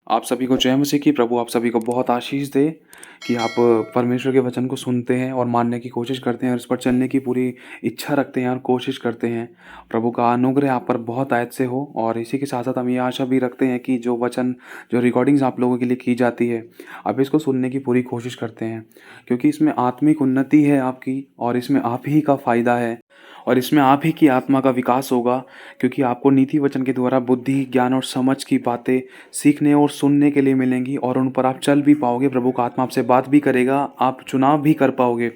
आप सभी को जय मसीह की। प्रभु आप सभी को बहुत आशीष दे कि आप परमेश्वर के वचन को सुनते हैं और मानने की कोशिश करते हैं और इस पर चलने की पूरी इच्छा रखते हैं और कोशिश करते हैं। प्रभु का अनुग्रह आप पर बहुत आयत से हो। और इसी के साथ साथ हम ये आशा भी रखते हैं कि जो वचन जो रिकॉर्डिंग्स आप लोगों के लिए की जाती है, आप इसको सुनने की पूरी कोशिश करते हैं, क्योंकि इसमें आत्मिक उन्नति है आपकी, और इसमें आप ही का फ़ायदा है, और इसमें आप ही की आत्मा का विकास होगा। क्योंकि आपको नीति वचन के द्वारा बुद्धि, ज्ञान और समझ की बातें सीखने और सुनने के लिए मिलेंगी, और उन पर आप चल भी पाओगे। प्रभु का आत्मा आपसे बात भी करेगा, आप चुनाव भी कर पाओगे।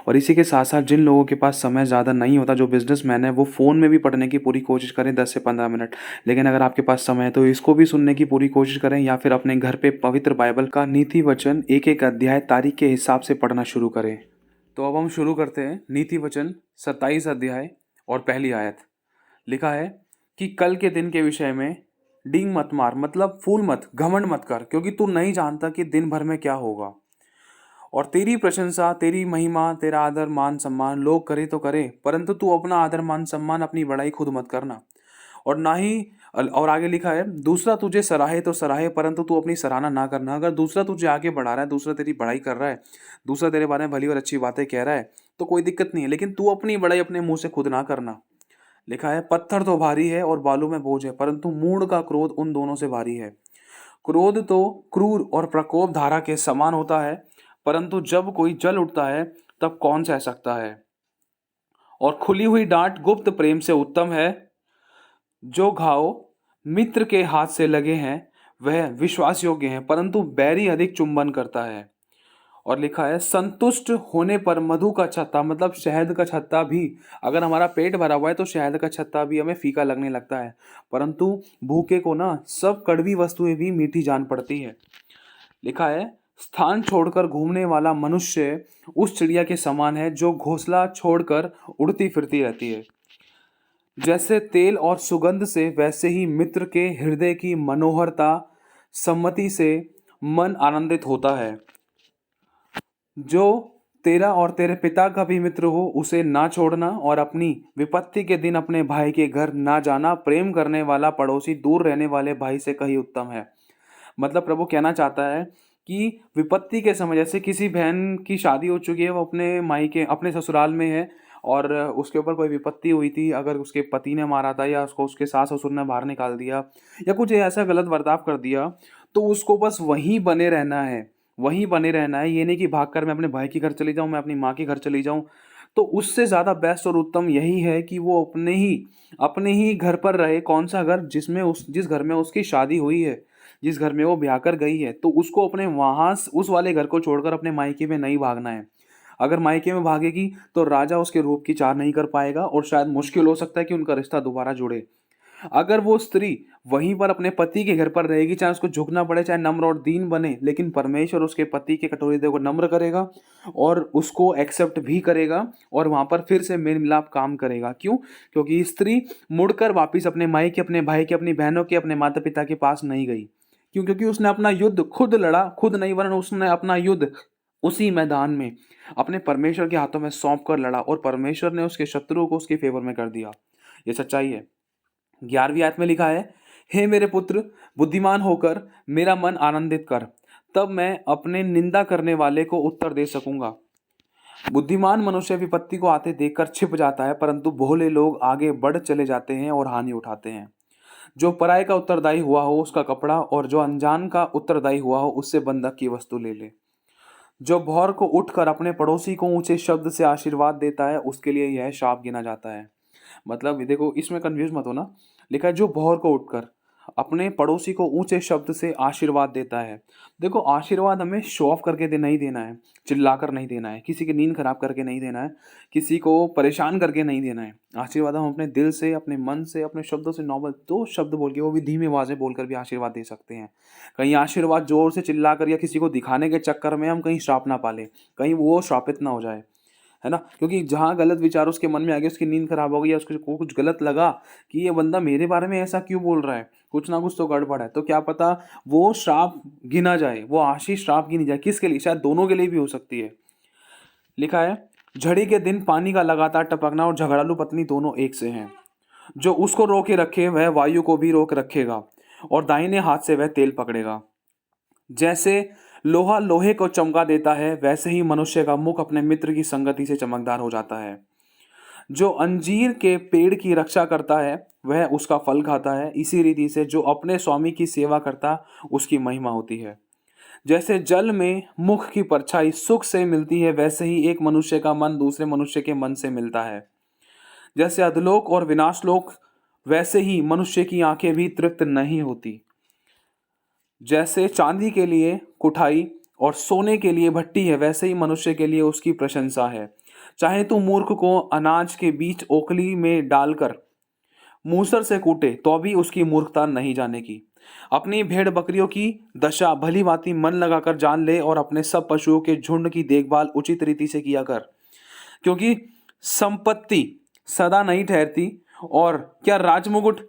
और इसी के साथ साथ जिन लोगों के पास समय ज़्यादा नहीं होता, जो बिजनेसमैन है, वो फ़ोन में भी पढ़ने की पूरी कोशिश करें 10 से 15 मिनट। लेकिन अगर आपके पास समय है तो इसको भी सुनने की पूरी कोशिश करें, या फिर अपने घर पे पवित्र बाइबल का नीति वचन एक एक अध्याय तारीख के हिसाब से पढ़ना शुरू करें। तो अब हम शुरू करते हैं। नीति वचन 27 अध्याय और पहली आयत। लिखा है कि कल के दिन के विषय में डींग मत मार, मतलब फूल मत, घमंड मत कर, क्योंकि तू नहीं जानता कि दिन भर में क्या होगा। और तेरी प्रशंसा, तेरी महिमा, तेरा आदर मान सम्मान लोग करे तो करे, परंतु तू अपना आदर मान सम्मान, अपनी बड़ाई खुद मत करना। और ना ही और आगे लिखा है, दूसरा तुझे सराहे तो सराहे, परंतु तू अपनी सराहना ना करना। अगर दूसरा तुझे आगे बढ़ा रहा है, दूसरा तेरी बड़ाई कर रहा है, दूसरा तेरे बारे में भली और अच्छी बातें कह रहा है, तो कोई दिक्कत नहीं है, लेकिन तू अपनी बड़ाई अपने मुंह से खुद ना करना। लिखा है, पत्थर तो भारी है और बालू में बोझ है, परंतु मूढ़ का क्रोध उन दोनों से भारी है। क्रोध तो क्रूर और प्रकोप धारा के समान होता है, परंतु जब कोई जल उठता है तब कौन सह सकता है। और खुली हुई डांट गुप्त प्रेम से उत्तम है। जो घाव मित्र के हाथ से लगे हैं वह विश्वास योग्य है, परंतु बैरी अधिक चुंबन करता है। और लिखा है, संतुष्ट होने पर मधु का छत्ता, मतलब शहद का छत्ता भी, अगर हमारा पेट भरा हुआ है तो शहद का छत्ता भी हमें फीका लगने लगता है, परंतु भूखे को ना सब कड़वी वस्तुएं भी मीठी जान पड़ती है। लिखा है, स्थान छोड़कर घूमने वाला मनुष्य उस चिड़िया के समान है जो घोंसला छोड़कर उड़ती फिरती रहती है। जैसे तेल और सुगंध से, वैसे ही मित्र के हृदय की मनोहरता सम्मति से मन आनंदित होता है। जो तेरा और तेरे पिता का भी मित्र हो उसे ना छोड़ना, और अपनी विपत्ति के दिन अपने भाई के घर ना जाना। प्रेम करने वाला पड़ोसी दूर रहने वाले भाई से कहीं उत्तम है। मतलब प्रभु कहना चाहता है कि विपत्ति के समय, जैसे किसी बहन की शादी हो चुकी है, वो अपने मायके अपने ससुराल में है, और उसके ऊपर कोई विपत्ति हुई थी, अगर उसके पति ने मारा था, या उसको उसके सास ससुर ने बाहर निकाल दिया, या कुछ ऐसा गलत बर्ताव कर दिया, तो उसको बस वहीं बने रहना है, वहीं बने रहना है। ये नहीं कि भागकर मैं अपने भाई के घर चली जाऊँ, मैं अपनी माँ के घर चली जाऊँ। तो उससे ज़्यादा बेस्ट और उत्तम यही है कि वो अपने ही घर पर रहे। कौन सा घर? जिस घर में उसकी शादी हुई है, जिस घर में वो ब्याह कर गई है, तो उसको अपने वहाँ उस वाले घर को छोड़कर अपने मायके में नहीं भागना है। अगर मायके में भागेगी तो राजा उसके रूप की चाह नहीं कर पाएगा, और शायद मुश्किल हो सकता है कि उनका रिश्ता दोबारा जुड़े। अगर वो स्त्री वहीं पर अपने पति के घर पर रहेगी, चाहे उसको झुकना पड़े, चाहे नम्र और दीन बने, लेकिन परमेश्वर उसके पति के कटोरे हृदय को नम्र करेगा और उसको एक्सेप्ट भी करेगा, और वहां पर फिर से मेल मिलाप काम करेगा। क्यों? क्योंकि स्त्री मुड़कर वापिस अपने मायके, अपने भाई के, अपनी बहनों के, अपने माता पिता के पास नहीं गई। क्यों? क्योंकि उसने अपना युद्ध खुद लड़ा, खुद नहीं, वरन उसने अपना युद्ध उसी मैदान में अपने परमेश्वर के हाथों में सौंप कर लड़ा, और परमेश्वर ने उसके शत्रुओं को उसके फेवर में कर दिया। ये सच्चाई है। 11वीं आयत में लिखा है, हे मेरे पुत्र, बुद्धिमान होकर मेरा मन आनंदित कर, तब मैं अपने निंदा करने वाले को उत्तर दे सकूंगा। बुद्धिमान मनुष्य विपत्ति को आते देखकर छिप जाता है, परंतु भोले लोग आगे बढ़ चले जाते हैं और हानि उठाते हैं। जो पराये का उत्तरदायी हुआ हो उसका कपड़ा, और जो अनजान का उत्तरदायी हुआ हो उससे बंधक की वस्तु ले ले। जो भौर को उठकर अपने पड़ोसी को ऊंचे शब्द से आशीर्वाद देता है, उसके लिए यह शाप गिना जाता है। मतलब देखो, इसमें कंफ्यूज मत होना। लिखा है, जो भौर को उठकर अपने पड़ोसी को ऊंचे शब्द से आशीर्वाद देता है। देखो, आशीर्वाद हमें शो ऑफ करके नहीं देना है, चिल्लाकर नहीं देना है, किसी की नींद खराब करके नहीं देना है, किसी को परेशान करके नहीं देना है। आशीर्वाद हम अपने दिल से, अपने मन से, अपने शब्दों से, नॉर्मल 2 शब्द बोल के, वो भी धीमी आवाज़ में बोलकर भी आशीर्वाद दे सकते हैं। कहीं आशीर्वाद जोर से चिल्लाकर या किसी को दिखाने के चक्कर में हम कहीं श्राप ना पाले, कहीं वो श्रापित ना हो जाए, है ना? क्योंकि जहाँ गलत विचार उसके मन में आ गए, उसकी नींद खराब हो गई, या उसको कुछ गलत लगा कि ये बंदा मेरे बारे में ऐसा क्यों बोल रहा है, कुछ ना कुछ तो गड़बड़ है, तो क्या पता वो श्राप गिना जाए, वो आशीष श्राप गिनी जाए। किसके लिए? शायद दोनों के लिए भी हो सकती है। लिखा है, झड़ी के दिन पानी का लगातार टपकना और झगड़ालू पत्नी दोनों एक से हैं। जो उसको रोके रखे वह वायु को भी रोक रखेगा, और दाहिने हाथ से वह तेल पकड़ेगा। जैसे लोहा लोहे को चमका देता है, वैसे ही मनुष्य का मुख अपने मित्र की संगति से चमकदार हो जाता है। जो अंजीर के पेड़ की रक्षा करता है, वह उसका फल खाता है। इसी रीति से जो अपने स्वामी की सेवा करता, उसकी महिमा होती है। जैसे जल में मुख की परछाई सुख से मिलती है, वैसे ही एक मनुष्य का मन दूसरे मनुष्य के मन से मिलता है। जैसे अधोलोक और विनाशलोक, वैसे ही मनुष्य की आंखें भी तृप्त नहीं होती। जैसे चांदी के लिए कुठाई और सोने के लिए भट्टी है, वैसे ही मनुष्य के लिए उसकी प्रशंसा है। चाहे तू मूर्ख को अनाज के बीच ओखली में डालकर मूसर से कूटे, तो भी उसकी मूर्खता नहीं जानेगी। अपनी भेड़ बकरियों की दशा भली भांति मन लगाकर जान ले, और अपने सब पशुओं के झुंड की देखभाल उचित रीति से किया कर, क्योंकि संपत्ति सदा नहीं ठहरती, और क्या राजमुकुट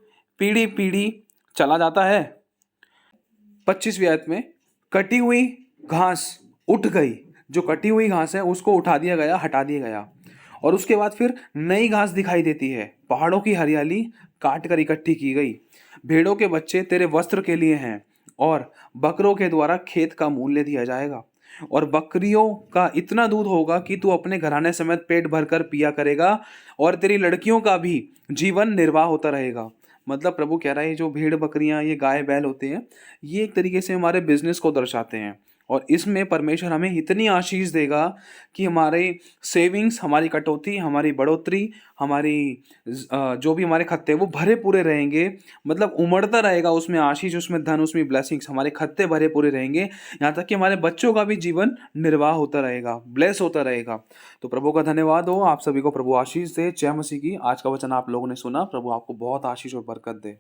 पीढ़ी पीढ़ी चला जाता है। 25वीं आयत में कटी हुई घास उठ गई, जो कटी हुई घास है उसको उठा दिया गया, हटा दिया गया, और उसके बाद फिर नई घास दिखाई देती है। पहाड़ों की हरियाली काट कर इकट्ठी की गई। भेड़ों के बच्चे तेरे वस्त्र के लिए हैं, और बकरों के द्वारा खेत का मूल्य दिया जाएगा। और बकरियों का इतना दूध होगा कि तू अपने घराने समेत पेट भरकर पिया करेगा, और तेरी लड़कियों का भी जीवन निर्वाह होता रहेगा। मतलब प्रभु कह रहा है, जो भेड़ बकरियां, ये गाय बैल होते हैं, ये एक तरीके से हमारे बिजनेस को दर्शाते हैं, और इसमें परमेश्वर हमें इतनी आशीष देगा कि हमारे सेविंग्स, हमारी कटौती, हमारी बढ़ोतरी, हमारी जो भी हमारे खत्ते वो भरे पूरे रहेंगे। मतलब उमड़ता रहेगा उसमें आशीष, उसमें धन, उसमें ब्लेसिंग्स, हमारे खत्ते भरे पूरे रहेंगे। यहाँ तक कि हमारे बच्चों का भी जीवन निर्वाह होता रहेगा, ब्लेस होता रहेगा। तो प्रभु का धन्यवाद हो, आप सभी को प्रभु आशीष दे। जय मसीह की। आज का वचन आप लोगों ने सुना, प्रभु आपको बहुत आशीष और बरकत दे।